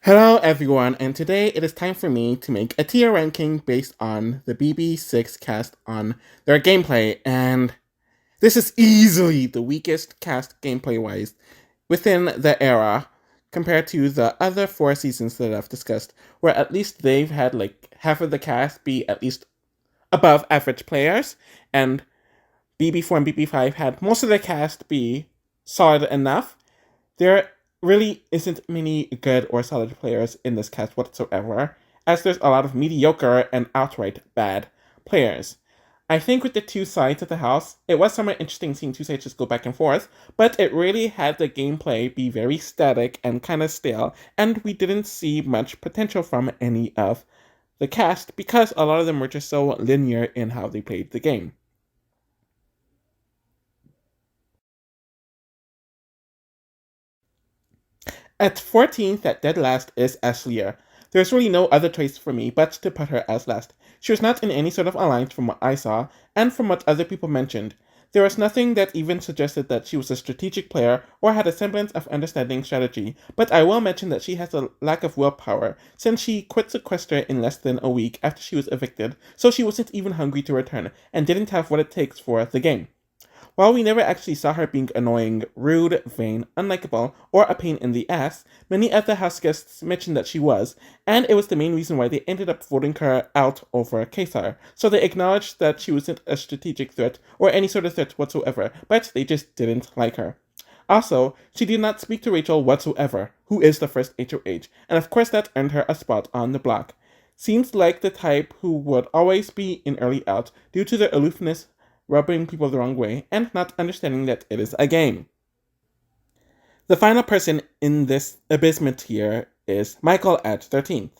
Hello everyone, and today it is time for me to make a tier ranking based on the BB6 cast on their gameplay, and this is easily the weakest cast gameplay-wise within the era compared to the other four seasons that I've discussed, where at least they've had like half of the cast be at least above average players, and BB4 and BB5 had most of the cast be solid enough. There really isn't many good or solid players in this cast whatsoever, as there's a lot of mediocre and outright bad players. I think with the two sides of the house, it was somewhat interesting seeing two sides just go back and forth, but it really had the gameplay be very static and kind of stale, and we didn't see much potential from any of the cast because a lot of them were just so linear in how they played the game. At 14th at dead last is Ashlia. There's really no other choice for me but to put her as last. She was not in any sort of alliance from what I saw, and from what other people mentioned. There was nothing that even suggested that she was a strategic player or had a semblance of understanding strategy, but I will mention that she has a lack of willpower, since she quit Sequester in less than a week after she was evicted, so she wasn't even hungry to return, and didn't have what it takes for the game. While we never actually saw her being annoying, rude, vain, unlikable, or a pain in the ass, many of the house guests mentioned that she was, and it was the main reason why they ended up voting her out over Kaysar. So they acknowledged that she wasn't a strategic threat or any sort of threat whatsoever, but they just didn't like her. Also, she did not speak to Rachel whatsoever, who is the first HOH, and of course that earned her a spot on the block. Seems like the type who would always be in early out due to their aloofness, rubbing people the wrong way, and not understanding that it is a game. The final person in this abysmal tier is Michael at 13th.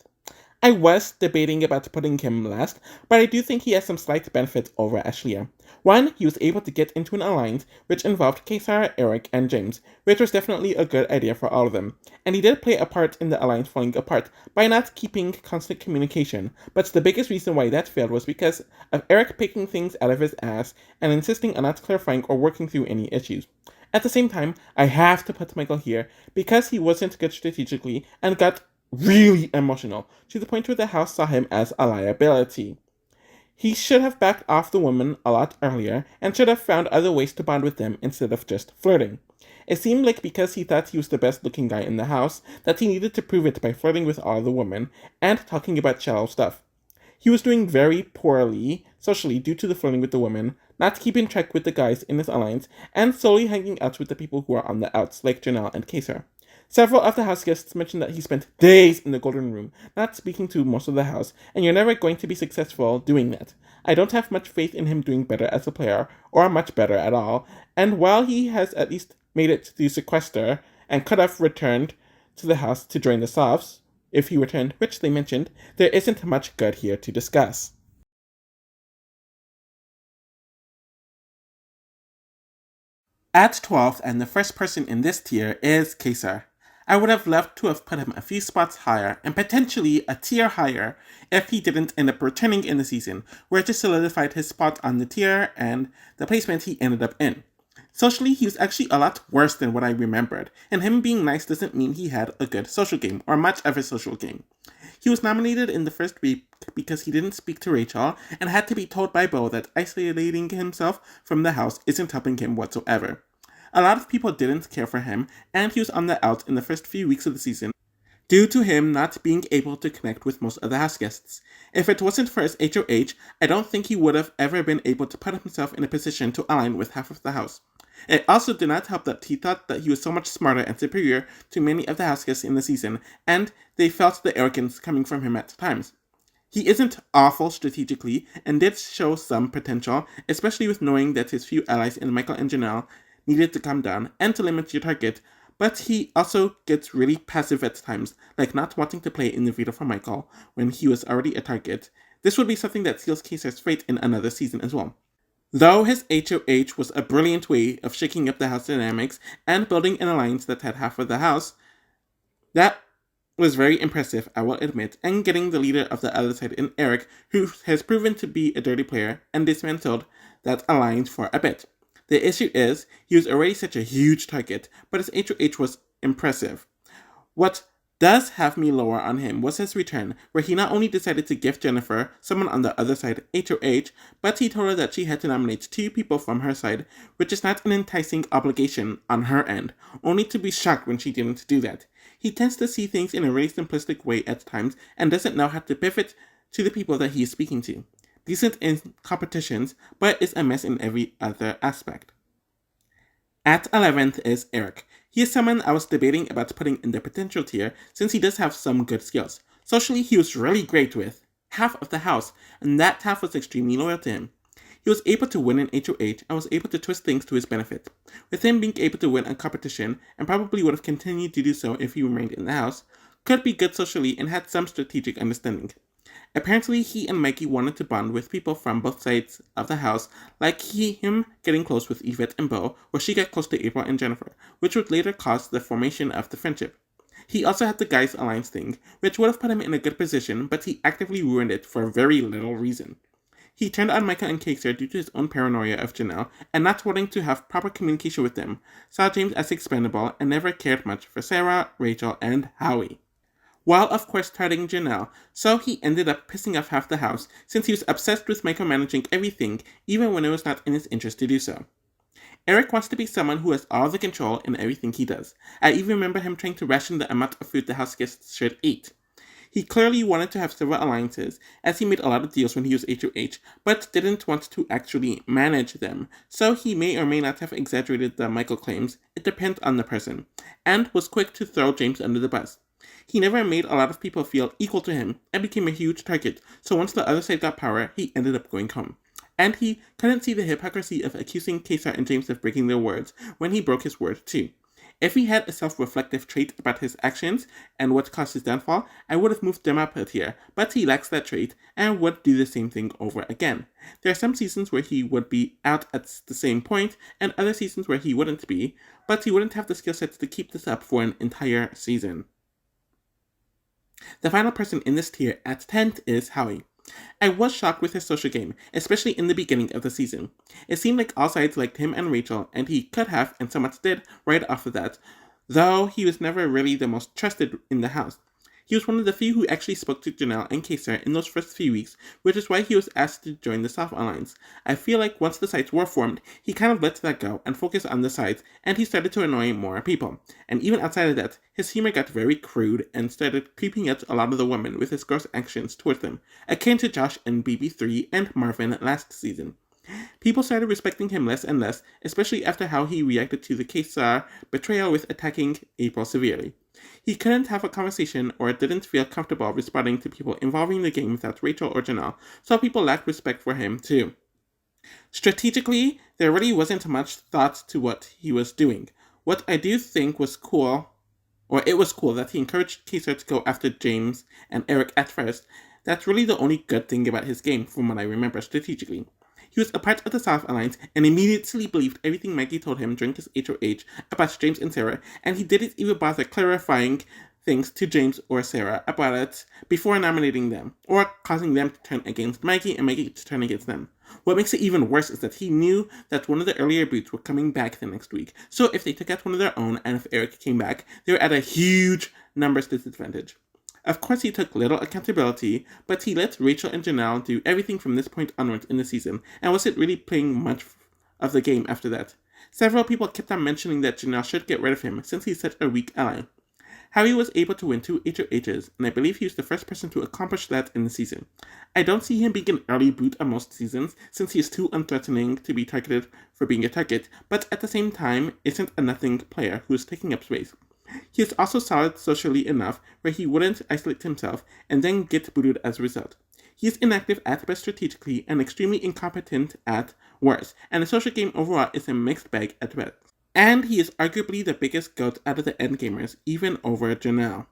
I was debating about putting him last, but I do think he has some slight benefits over Ashlia. One, he was able to get into an alliance which involved Kesar, Eric, and James, which was definitely a good idea for all of them. And he did play a part in the alliance falling apart by not keeping constant communication, but the biggest reason why that failed was because of Eric picking things out of his ass and insisting on not clarifying or working through any issues. At the same time, I have to put Michael here because he wasn't good strategically and got really emotional, to the point where the house saw him as a liability. He should have backed off the woman a lot earlier and should have found other ways to bond with them instead of just flirting. It seemed like because he thought he was the best looking guy in the house, that he needed to prove it by flirting with all the women and talking about shallow stuff. He was doing very poorly socially due to the flirting with the women, not keeping track with the guys in his alliance, and solely hanging out with the people who are on the outs, like Janelle and Kaysar. Several of the house guests mentioned that he spent days in the Golden Room, not speaking to most of the house, and you're never going to be successful doing that. I don't have much faith in him doing better as a player, or much better at all, and while he has at least made it to Sequester, and could have returned to the house to join the Softs, if he returned, which they mentioned, there isn't much good here to discuss. At 12th, and the first person in this tier is Kaysar. I would have loved to have put him a few spots higher, and potentially a tier higher, if he didn't end up returning in the season, where it just solidified his spot on the tier and the placement he ended up in. Socially, he was actually a lot worse than what I remembered, and him being nice doesn't mean he had a good social game, or much of a social game. He was nominated in the first week because he didn't speak to Rachel and had to be told by Bo that isolating himself from the house isn't helping him whatsoever. A lot of people didn't care for him, and he was on the out in the first few weeks of the season due to him not being able to connect with most of the house guests. If it wasn't for his HOH, I don't think he would have ever been able to put himself in a position to align with half of the house. It also did not help that he thought that he was so much smarter and superior to many of the house guests in the season, and they felt the arrogance coming from him at times. He isn't awful strategically, and did show some potential, especially with knowing that his few allies in Michael and Janelle needed to calm down and to limit your target, but he also gets really passive at times, like not wanting to play in the veto for Michael when he was already a target. This would be something that seals Kaysar's fate in another season as well. Though his HOH was a brilliant way of shaking up the house dynamics and building an alliance that had half of the house, that was very impressive, I will admit, and getting the leader of the other side in Eric, who has proven to be a dirty player, and dismantled that alliance for a bit. The issue is, he was already such a huge target, but his HOH was impressive. What does have me lower on him was his return, where he not only decided to gift Jennifer, someone on the other side, HOH, but he told her that she had to nominate 2 people from her side, which is not an enticing obligation on her end, only to be shocked when she didn't do that. He tends to see things in a really simplistic way at times and doesn't know how to pivot to the people that he is speaking to. Decent in competitions, but is a mess in every other aspect. At 11th is Eric. He is someone I was debating about putting in the potential tier since he does have some good skills. Socially, he was really great with half of the house, and that half was extremely loyal to him. He was able to win in HOH and was able to twist things to his benefit. With him being able to win a competition, and probably would have continued to do so if he remained in the house, could be good socially and had some strategic understanding. Apparently, he and Mikey wanted to bond with people from both sides of the house, like him getting close with Yvette and Beau, or she got close to April and Jennifer, which would later cause the formation of the friendship. He also had the guys' alliance thing, which would have put him in a good position, but he actively ruined it for very little reason. He turned on Micah and Kaser due to his own paranoia of Janelle, and not wanting to have proper communication with them, saw James as expendable, and never cared much for Sarah, Rachel, and Howie. While of course targeting Janelle, so he ended up pissing off half the house since he was obsessed with micromanaging everything even when it was not in his interest to do so. Eric wants to be someone who has all the control in everything he does. I even remember him trying to ration the amount of food the house guests should eat. He clearly wanted to have several alliances, as he made a lot of deals when he was HOH, but didn't want to actually manage them, so he may or may not have exaggerated the Michael claims, it depends on the person, and was quick to throw James under the bus. He never made a lot of people feel equal to him, and became a huge target, so once the other side got power, he ended up going home. And he couldn't see the hypocrisy of accusing Kaysar and James of breaking their words, when he broke his word too. If he had a self-reflective trait about his actions and what caused his downfall, I would have moved him up here, but he lacks that trait and would do the same thing over again. There are some seasons where he would be out at the same point, and other seasons where he wouldn't be, but he wouldn't have the skill sets to keep this up for an entire season. The final person in this tier at 10th is Howie. I was shocked with his social game, especially in the beginning of the season. It seemed like all sides liked him and Rachel, and he could have, and somewhat did, right off of that, though he was never really the most trusted in the house. He was one of the few who actually spoke to Janelle and Kaysar in those first few weeks, which is why he was asked to join the Soft Alliance. I feel like once the sides were formed, he kind of let that go and focused on the sides, and he started to annoy more people. And even outside of that, his humor got very crude and started creeping at a lot of the women with his gross actions towards them, akin to Josh and BB3 and Marvin last season. People started respecting him less and less, especially after how he reacted to the Kaysar betrayal with attacking April severely. He couldn't have a conversation or didn't feel comfortable responding to people involving the game without Rachel or Janelle, so people lacked respect for him too. Strategically, there really wasn't much thought to what he was doing. What I do think was cool, or it was cool that he encouraged Kaysar to go after James and Eric at first. That's really the only good thing about his game from what I remember strategically. He was a part of the South Alliance and immediately believed everything Maggie told him during his HOH about James and Sarah, and he didn't even bother clarifying things to James or Sarah about it before nominating them, or causing them to turn against Maggie and Maggie to turn against them. What makes it even worse is that he knew that one of the earlier boots were coming back the next week, so if they took out one of their own and if Eric came back, they were at a huge numbers disadvantage. Of course, he took little accountability, but he let Rachel and Janelle do everything from this point onwards in the season, and wasn't really playing much of the game after that. Several people kept on mentioning that Janelle should get rid of him, since he's such a weak ally. Howie was able to win 2 HOHs, and I believe he was the first person to accomplish that in the season. I don't see him being an early boot on most seasons, since he is too unthreatening to be targeted for being a target, but at the same time, isn't a nothing player who is taking up space. He is also solid socially enough where he wouldn't isolate himself and then get booted as a result. He is inactive at best strategically and extremely incompetent at worst, and the social game overall is a mixed bag at best. And he is arguably the biggest goat out of the endgamers, even over Janelle.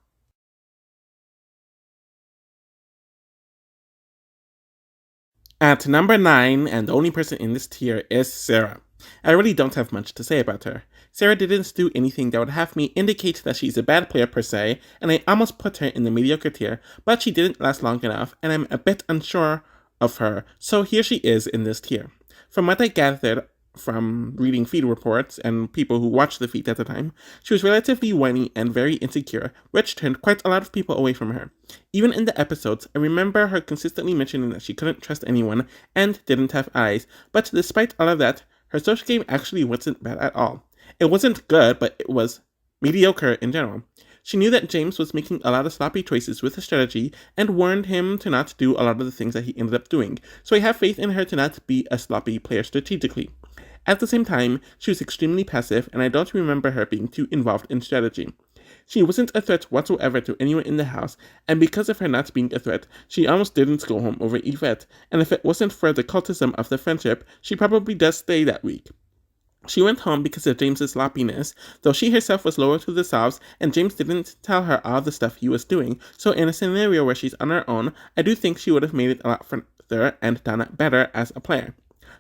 At number 9, and the only person in this tier, is Sarah. I really don't have much to say about her. Sarah didn't do anything that would have me indicate that she's a bad player per se, and I almost put her in the mediocre tier, but she didn't last long enough, and I'm a bit unsure of her, so here she is in this tier. From what I gathered from reading feed reports and people who watched the feed at the time, she was relatively whiny and very insecure, which turned quite a lot of people away from her. Even in the episodes, I remember her consistently mentioning that she couldn't trust anyone and didn't have eyes, but despite all of that, her social game actually wasn't bad at all. It wasn't good, but it was mediocre in general. She knew that James was making a lot of sloppy choices with his strategy and warned him to not do a lot of the things that he ended up doing, so I have faith in her to not be a sloppy player strategically. At the same time, she was extremely passive, and I don't remember her being too involved in strategy. She wasn't a threat whatsoever to anyone in the house, and because of her not being a threat, she almost didn't go home over Yvette, and if it wasn't for the cultism of the friendship, she probably does stay that week. She went home because of James's sloppiness, though she herself was loyal to the Souths, and James didn't tell her all the stuff he was doing, so in a scenario where she's on her own, I do think she would have made it a lot further and done it better as a player.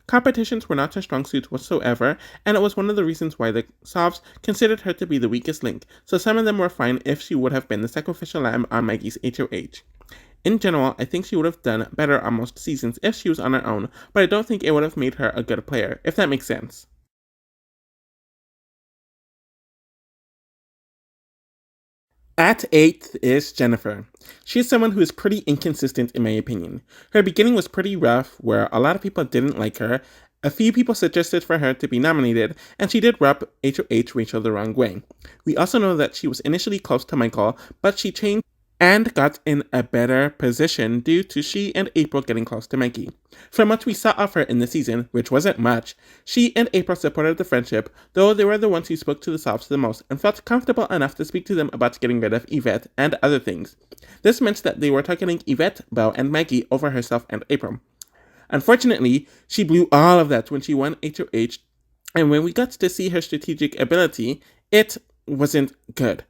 Competitions were not her strong suit whatsoever, and it was one of the reasons why the Souths considered her to be the weakest link, so some of them were fine if she would have been the sacrificial lamb on Maggie's HOH. In general, I think she would have done better on most seasons if she was on her own, but I don't think it would have made her a good player, if that makes sense. At 8th is Jennifer. She is someone who is pretty inconsistent in my opinion. Her beginning was pretty rough, where a lot of people didn't like her, a few people suggested for her to be nominated, and she did rub HOH Rachel the wrong way. We also know that she was initially close to Michael, but she changed and got in a better position due to she and April getting close to Maggie. From what we saw of her in the season, which wasn't much, she and April supported the friendship, though they were the ones who spoke to the Souths the most and felt comfortable enough to speak to them about getting rid of Yvette and other things. This meant that they were targeting Yvette, Belle, and Maggie over herself and April. Unfortunately, she blew all of that when she won HOH, and when we got to see her strategic ability, it wasn't good.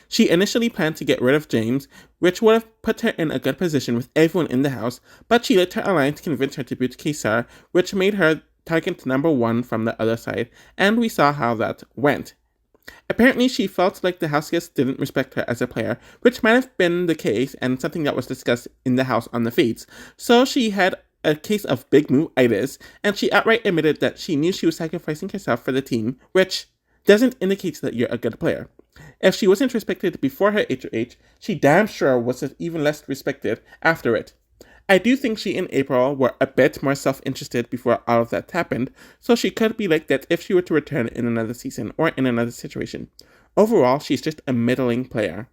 She initially planned to get rid of James, which would have put her in a good position with everyone in the house, but she let her alliance convince her to boot Kesar, which made her target number 1 from the other side, and we saw how that went. Apparently, she felt like the house guests didn't respect her as a player, which might have been the case and something that was discussed in the house on the feeds, so she had a case of big move-itis, and she outright admitted that she knew she was sacrificing herself for the team, which doesn't indicate that you're a good player. If she wasn't respected before her HOH, she damn sure was even less respected after it. I do think she and April were a bit more self-interested before all of that happened, so she could be like that if she were to return in another season or in another situation. Overall, she's just a middling player.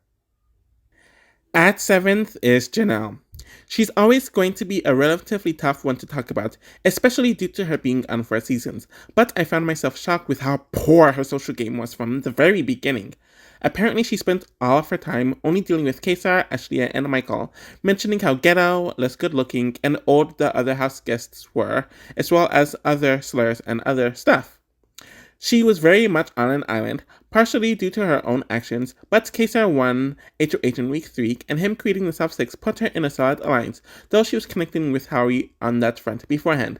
At 7th is Janelle. She's always going to be a relatively tough one to talk about, especially due to her being on 4 seasons, but I found myself shocked with how poor her social game was from the very beginning. Apparently, she spent all of her time only dealing with Kesar, Ashlia, and Michael, mentioning how ghetto, less good-looking, and old the other house guests were, as well as other slurs and other stuff. She was very much on an island, partially due to her own actions, but Kesar won HOH in week 3, and him creating the South 6 put her in a solid alliance, though she was connecting with Howie on that front beforehand.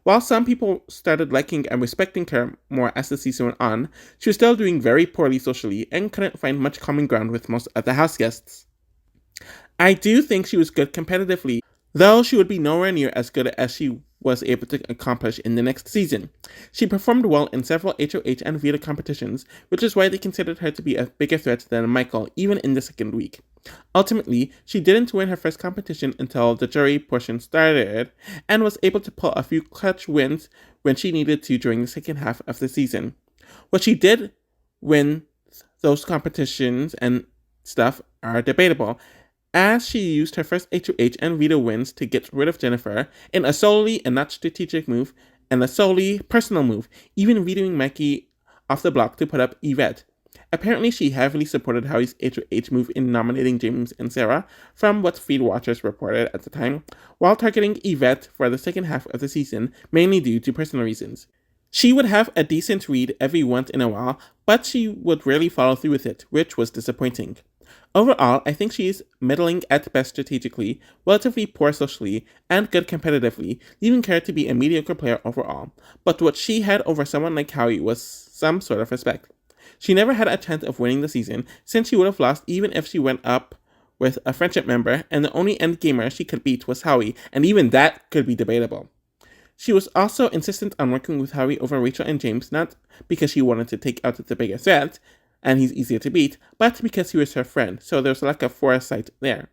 While some people started liking and respecting her more as the season went on, she was still doing very poorly socially and couldn't find much common ground with most of the house guests. I do think she was good competitively, though she would be nowhere near as good as she was able to accomplish in the next season. She performed well in several HOH and Vita competitions, which is why they considered her to be a bigger threat than Michael, even in the second week. Ultimately, she didn't win her first competition until the jury portion started, and was able to pull a few clutch wins when she needed to during the second half of the season. What she did win those competitions and stuff are debatable, as she used her first HOH and Vita wins to get rid of Jennifer in a solely and not strategic move, and a solely personal move, even vetoing Maggie off the block to put up Yvette. Apparently, she heavily supported Howie's HOH move in nominating James and Sarah, from what feed watchers reported at the time, while targeting Yvette for the second half of the season, mainly due to personal reasons. She would have a decent read every once in a while, but she would rarely follow through with it, which was disappointing. Overall, I think she is middling at best strategically, relatively poor socially, and good competitively, leaving her to be a mediocre player overall. But what she had over someone like Howie was some sort of respect. She never had a chance of winning the season, since she would have lost even if she went up with a friendship member, and the only endgamer she could beat was Howie, and even that could be debatable. She was also insistent on working with Howie over Rachel and James, not because she wanted to take out the bigger threat, and he's easier to beat, but because he was her friend, so there was a lack of foresight there.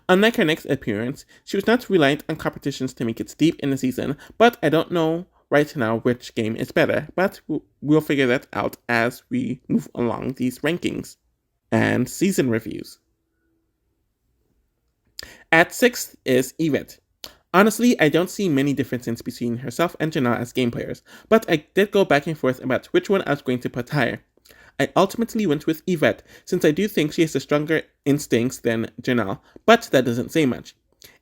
Unlike her next appearance, she was not reliant on competitions to make it deep in the season, but I don't know right now which game is better, but we'll figure that out as we move along these rankings and season reviews. At 6th is Yvette. Honestly, I don't see many differences between herself and Janelle as game players, but I did go back and forth about which one I was going to put higher. I ultimately went with Yvette, since I do think she has the stronger instincts than Janelle, but that doesn't say much.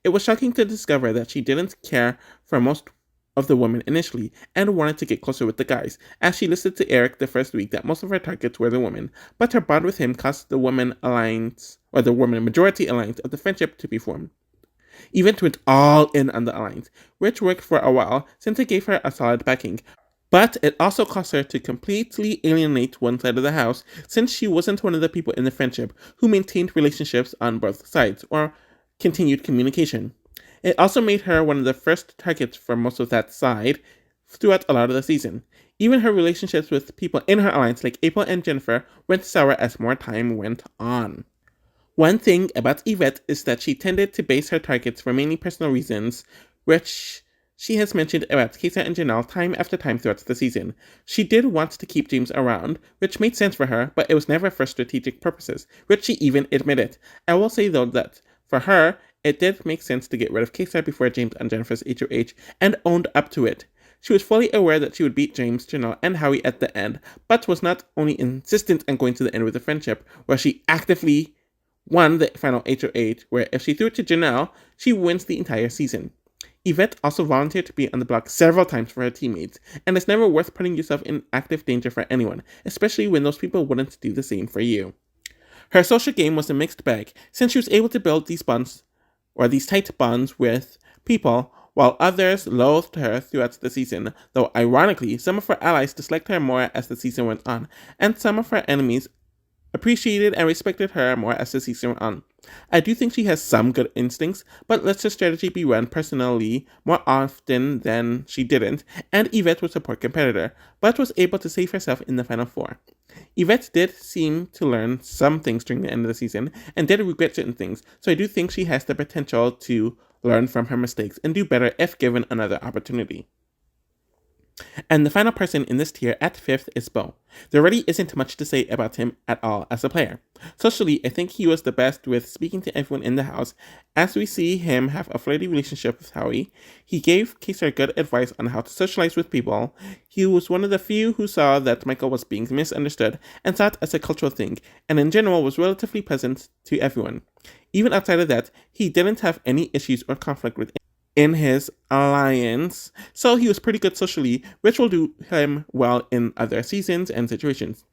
It was shocking to discover that she didn't care for most of the women initially, and wanted to get closer with the guys, as she listed to Eric the first week that most of her targets were the women, but her bond with him caused the woman alliance, or the woman majority alliance of the friendship to be formed. Yvette went all in on the alliance, which worked for a while since it gave her a solid backing, but it also caused her to completely alienate one side of the house since she wasn't one of the people in the friendship who maintained relationships on both sides or continued communication. It also made her one of the first targets for most of that side throughout a lot of the season. Even her relationships with people in her alliance like April and Jennifer went sour as more time went on. One thing about Yvette is that she tended to base her targets for mainly personal reasons, which she has mentioned about Kesa and Janelle time after time throughout the season. She did want to keep James around, which made sense for her, but it was never for strategic purposes, which she even admitted. I will say though that, for her, it did make sense to get rid of Kesa before James and Jennifer's HOH, and owned up to it. She was fully aware that she would beat James, Janelle, and Howie at the end, but was not only insistent on going to the end with the friendship, where she actively won the final HOH, where if she threw it to Janelle, she wins the entire season. Yvette also volunteered to be on the block several times for her teammates, and it's never worth putting yourself in active danger for anyone, especially when those people wouldn't do the same for you. Her social game was a mixed bag, since she was able to build these bonds, or these tight bonds with people, while others loathed her throughout the season, though ironically, some of her allies disliked her more as the season went on, and some of her enemies appreciated and respected her more as the season went on. I do think she has some good instincts, but lets her strategy be run personally more often than she didn't, and Yvette was a poor competitor, but was able to save herself in the final four. Yvette did seem to learn some things during the end of the season, and did regret certain things, so I do think she has the potential to learn from her mistakes and do better if given another opportunity. And the final person in this tier at 5th is Bo. There really isn't much to say about him at all as a player. Socially, I think he was the best with speaking to everyone in the house, as we see him have a flirty relationship with Howie. He gave Kaser good advice on how to socialize with people. He was one of the few who saw that Michael was being misunderstood and saw it as a cultural thing, and in general was relatively pleasant to everyone. Even outside of that, he didn't have any issues or conflict with in his alliance, so he was pretty good socially, which will do him well in other seasons and situations.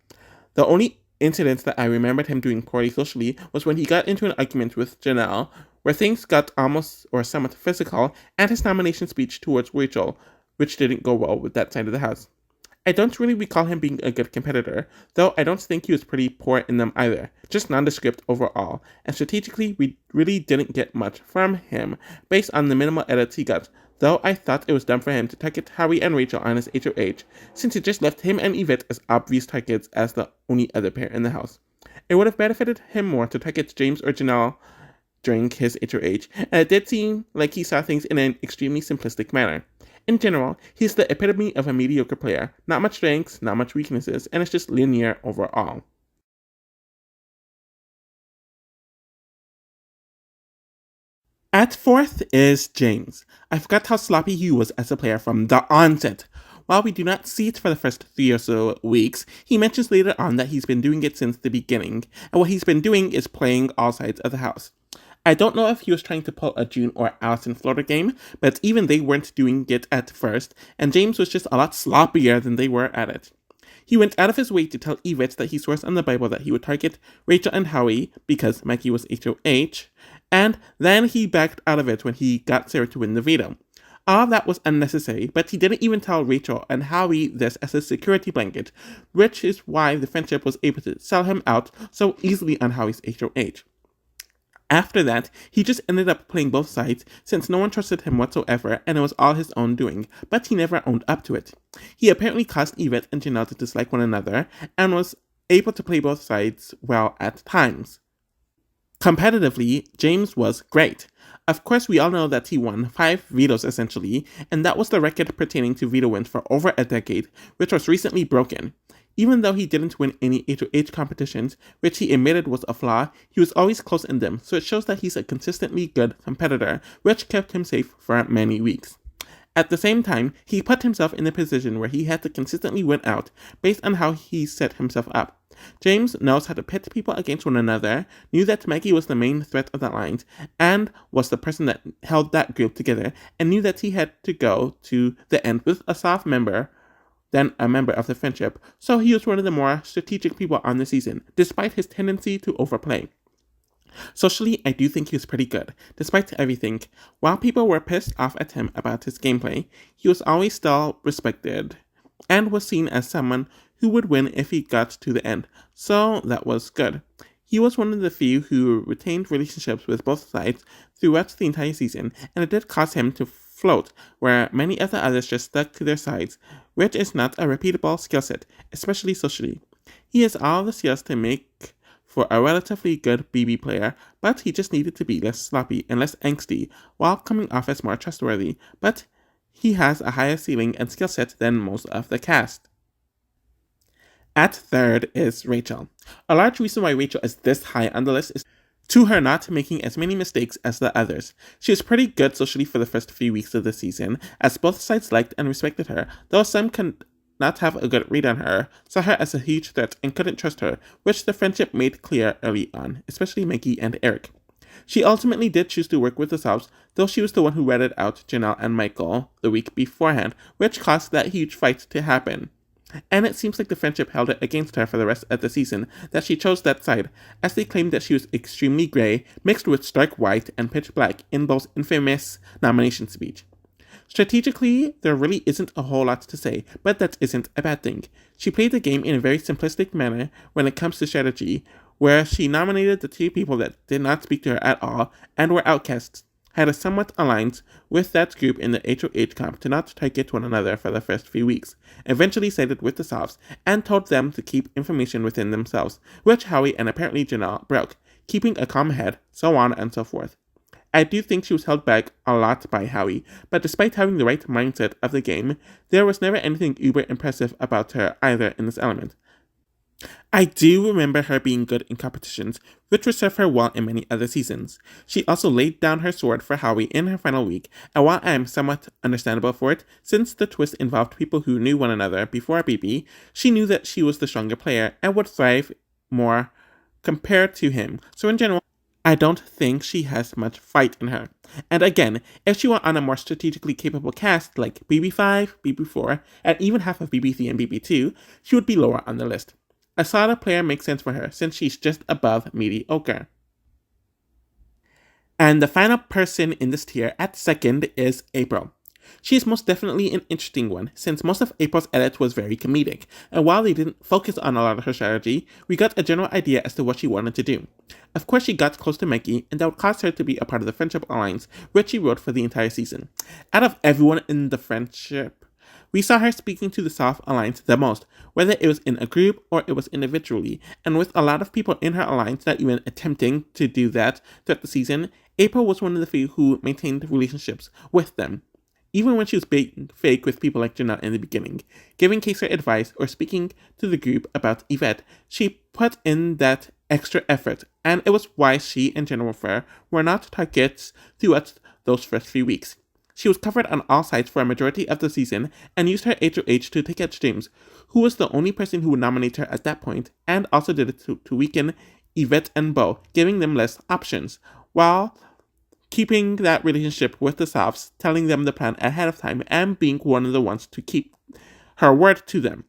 The only incident that I remembered him doing poorly socially was when he got into an argument with Janelle, where things got almost or somewhat physical, and his nomination speech towards Rachel, which didn't go well with that side of the house. I don't really recall him being a good competitor, though I don't think he was pretty poor in them either, just nondescript overall, and strategically we really didn't get much from him based on the minimal edits he got, though I thought it was dumb for him to target Howie and Rachel on his HOH, since it just left him and Yvette as obvious targets as the only other pair in the house. It would have benefited him more to target James or Janelle during his HOH, and it did seem like he saw things in an extremely simplistic manner. In general, he's the epitome of a mediocre player. Not much strengths, not much weaknesses, and it's just linear overall. At 4th is James. I forgot how sloppy he was as a player from the onset. While we do not see it for the first 3 or so weeks, he mentions later on that he's been doing it since the beginning, and what he's been doing is playing all sides of the house. I don't know if he was trying to pull a June or Alice in Florida game, but even they weren't doing it at first, and James was just a lot sloppier than they were at it. He went out of his way to tell Yvette that he swears on the Bible that he would target Rachel and Howie because Mikey was HOH, and then he backed out of it when he got Sarah to win the veto. All of that was unnecessary, but he didn't even tell Rachel and Howie this as a security blanket, which is why the friendship was able to sell him out so easily on Howie's HOH. After that, he just ended up playing both sides since no one trusted him whatsoever and it was all his own doing, but he never owned up to it. He apparently caused Yvette and Janelle to dislike one another and was able to play both sides well at times. Competitively, James was great. Of course, we all know that he won 5 vetoes essentially, and that was the record pertaining to veto wins for over a decade, which was recently broken. Even though he didn't win any HOH competitions, which he admitted was a flaw, he was always close in them, so it shows that he's a consistently good competitor, which kept him safe for many weeks. At the same time, he put himself in a position where he had to consistently win out based on how he set himself up. James knows how to pit people against one another, knew that Maggie was the main threat of the lines, and was the person that held that group together, and knew that he had to go to the end with a soft member than a member of the friendship, so he was one of the more strategic people on the season, despite his tendency to overplay. Socially, I do think he was pretty good. Despite everything, while people were pissed off at him about his gameplay, he was always still respected and was seen as someone who would win if he got to the end, so that was good. He was one of the few who retained relationships with both sides throughout the entire season, and it did cause him to float, where many of the others just stuck to their sides, which is not a repeatable skill set, especially socially. He has all the skills to make for a relatively good BB player, but he just needed to be less sloppy and less angsty while coming off as more trustworthy, but he has a higher ceiling and skill set than most of the cast. At third is Rachel. A large reason why Rachel is this high on the list is to her not making as many mistakes as the others. She was pretty good socially for the first few weeks of the season, as both sides liked and respected her, though some could not have a good read on her, saw her as a huge threat and couldn't trust her, which the friendship made clear early on, especially Maggie and Eric. She ultimately did choose to work with the subs, though she was the one who ratted out Janelle and Michael the week beforehand, which caused that huge fight to happen. And it seems like the friendship held it against her for the rest of the season that she chose that side, as they claimed that she was extremely grey, mixed with stark white and pitch black in Beau's infamous nomination speech. Strategically, there really isn't a whole lot to say, but that isn't a bad thing. She played the game in a very simplistic manner when it comes to strategy, where she nominated the 2 people that did not speak to her at all and were outcasts, had a somewhat alliance with that group in the HOH comp to not target one another for the first few weeks, eventually sided with the softs, and told them to keep information within themselves, which Howie and apparently Janelle broke, keeping a calm head, so on and so forth. I do think she was held back a lot by Howie, but despite having the right mindset of the game, there was never anything uber impressive about her either in this element. I do remember her being good in competitions, which would serve her well in many other seasons. She also laid down her sword for Howie in her final week, and while I am somewhat understandable for it, since the twist involved people who knew one another before BB, she knew that she was the stronger player and would thrive more compared to him, so in general, I don't think she has much fight in her. And again, if she were on a more strategically capable cast like BB5, BB4, and even half of BB3 and BB2, she would be lower on the list. A solid player makes sense for her since she's just above mediocre. And the final person in this tier at second is April. She is most definitely an interesting one, since most of April's edit was very comedic, and while they didn't focus on a lot of her strategy, we got a general idea as to what she wanted to do. Of course, she got close to Maggie, and that would cause her to be a part of the Friendship Alliance, which she wrote for the entire season. Out of everyone in the friendship, we saw her speaking to the Soft Alliance the most, whether it was in a group or it was individually, and with a lot of people in her alliance not even attempting to do that throughout the season, April was one of the few who maintained relationships with them. Even when she was being fake with people like Janelle in the beginning, giving Kaiser advice or speaking to the group about Yvette, she put in that extra effort, and it was why she and Jennifer were not targets throughout those first few weeks. She was covered on all sides for a majority of the season and used her HOH to take out James, who was the only person who would nominate her at that point, and also did it to weaken Yvette and Beau, giving them less options, while keeping that relationship with the Softs, telling them the plan ahead of time, and being one of the ones to keep her word to them.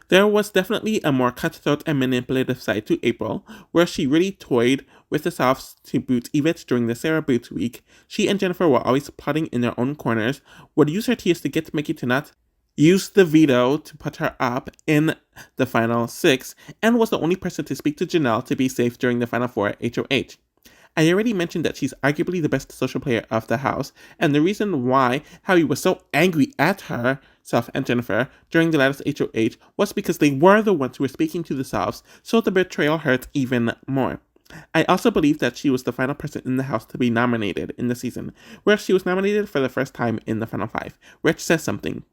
There was definitely a more cutthroat and manipulative side to April, where she really toyed with the Softs to boot Yvette during the Sarah Boots week. She and Jennifer were always plotting in their own corners, would use her tears to get Mickey to not use the veto to put her up in the final 6, and was the only person to speak to Janelle to be safe during the final 4 HOH. I already mentioned that she's arguably the best social player of the house, and the reason why Howie was so angry at herself and Jennifer during the latest HOH was because they were the ones who were speaking to the Softs, so the betrayal hurt even more. I also believe that she was the final person in the house to be nominated in the season, where she was nominated for the first time in the final five, which says something.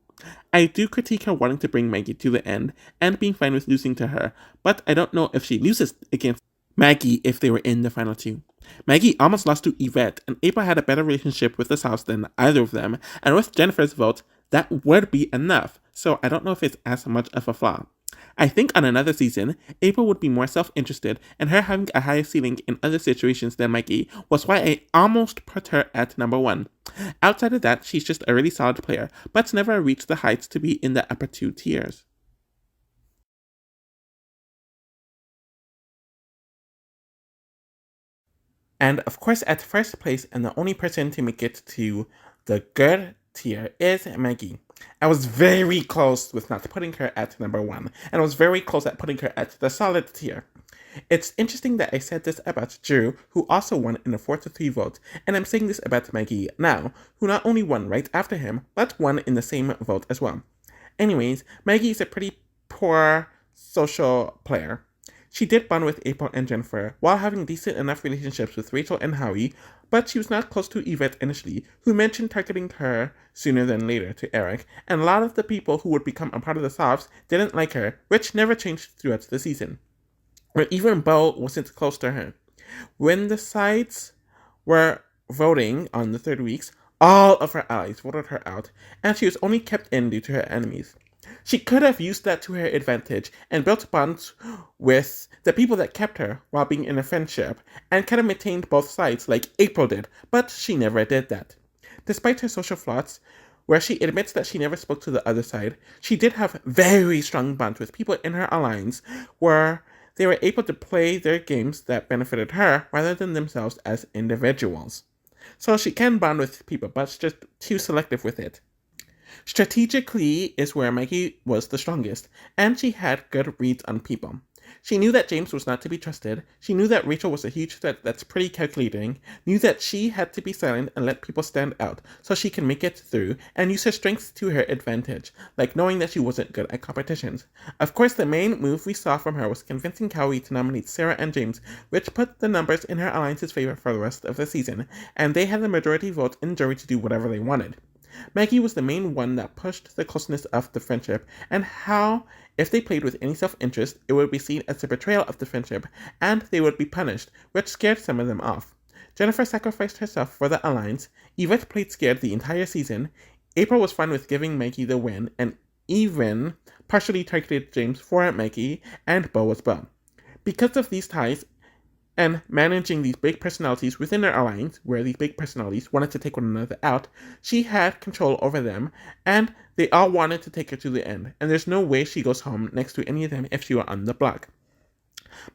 I do critique her wanting to bring Maggie to the end and being fine with losing to her, but I don't know if she loses against Maggie if they were in the final two. Maggie almost lost to Yvette, and April had a better relationship with the Souths than either of them, and with Jennifer's vote, that would be enough, so I don't know if it's as much of a flaw. I think on another season, April would be more self-interested, and her having a higher ceiling in other situations than Maggie was why I almost put her at number 1. Outside of that, she's just a really solid player, but never reached the heights to be in the upper 2 tiers. And of course, at first place, and the only person to make it to the good tier is Maggie. I was very close with not putting her at number 1, and I was very close at putting her at the solid tier. It's interesting that I said this about Drew, who also won in a 4-3 vote, and I'm saying this about Maggie now, who not only won right after him, but won in the same vote as well. Anyways, Maggie is a pretty poor social player. She did bond with April and Jennifer while having decent enough relationships with Rachel and Howie, but she was not close to Yvette initially, who mentioned targeting her sooner than later to Eric, and a lot of the people who would become a part of the Softs didn't like her, which never changed throughout the season. Or even Bo wasn't close to her. When the sides were voting on the third weeks, all of her allies voted her out, and she was only kept in due to her enemies. She could have used that to her advantage and built bonds with the people that kept her while being in a friendship, and could have maintained both sides like April did, but she never did that. Despite her social flaws, where she admits that she never spoke to the other side, she did have very strong bonds with people in her alliance where they were able to play their games that benefited her rather than themselves as individuals. So she can bond with people, but she's just too selective with it. Strategically is where Maggie was the strongest, and she had good reads on people. She knew that James was not to be trusted, she knew that Rachel was a huge threat that's pretty calculating, knew that she had to be silent and let people stand out so she can make it through, and use her strengths to her advantage, like knowing that she wasn't good at competitions. Of course, the main move we saw from her was convincing Howie to nominate Sarah and James, which put the numbers in her alliance's favor for the rest of the season, and they had the majority vote in jury to do whatever they wanted. Maggie was the main one that pushed the closeness of the friendship, and how, if they played with any self-interest, it would be seen as a betrayal of the friendship, and they would be punished, which scared some of them off. Jennifer sacrificed herself for the alliance, Yvette played scared the entire season, April was fine with giving Maggie the win, and even partially targeted James for Maggie, and Bo was Bo. Because of these ties, and managing these big personalities within her alliance, where these big personalities wanted to take one another out, she had control over them, and they all wanted to take her to the end, and there's no way she goes home next to any of them if she were on the block.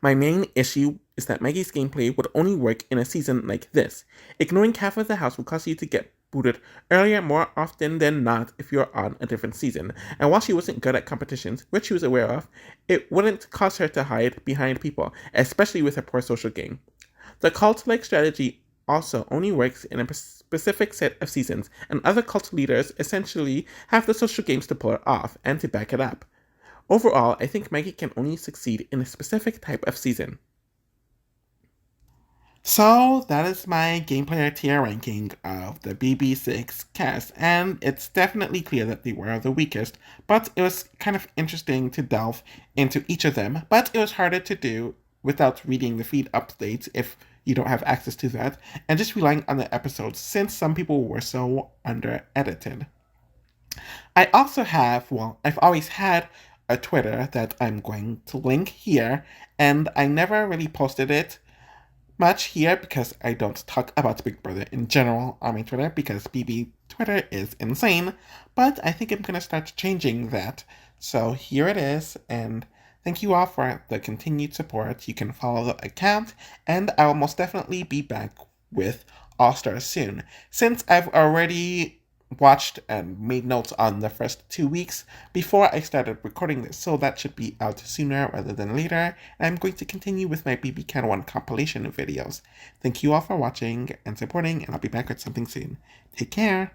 My main issue is that Maggie's gameplay would only work in a season like this. Ignoring half of the house will cause you to get booted earlier more often than not if you're on a different season, and while she wasn't good at competitions, which she was aware of, it wouldn't cause her to hide behind people, especially with her poor social game. The cult-like strategy also only works in a specific set of seasons, and other cult leaders essentially have the social games to pull it off and to back it up. Overall, I think Maggie can only succeed in a specific type of season. So that is my game player tier ranking of the BB6 cast, and it's definitely clear that they were the weakest, but it was kind of interesting to delve into each of them, but it was harder to do without reading the feed updates if you don't have access to that, and just relying on the episodes since some people were so under edited. I also have, well, I've always had a Twitter that I'm going to link here, and I never really posted it much here because I don't talk about Big Brother in general on my Twitter because BB Twitter is insane, but I think I'm going to start changing that. So here it is, and thank you all for the continued support. You can follow the account, and I will most definitely be back with All Stars soon. Since I've already watched and made notes on the first 2 weeks before I started recording this, so that should be out sooner rather than later. And I'm going to continue with my BB Can 1 compilation of videos. Thank you all for watching and supporting, and I'll be back with something soon. Take care!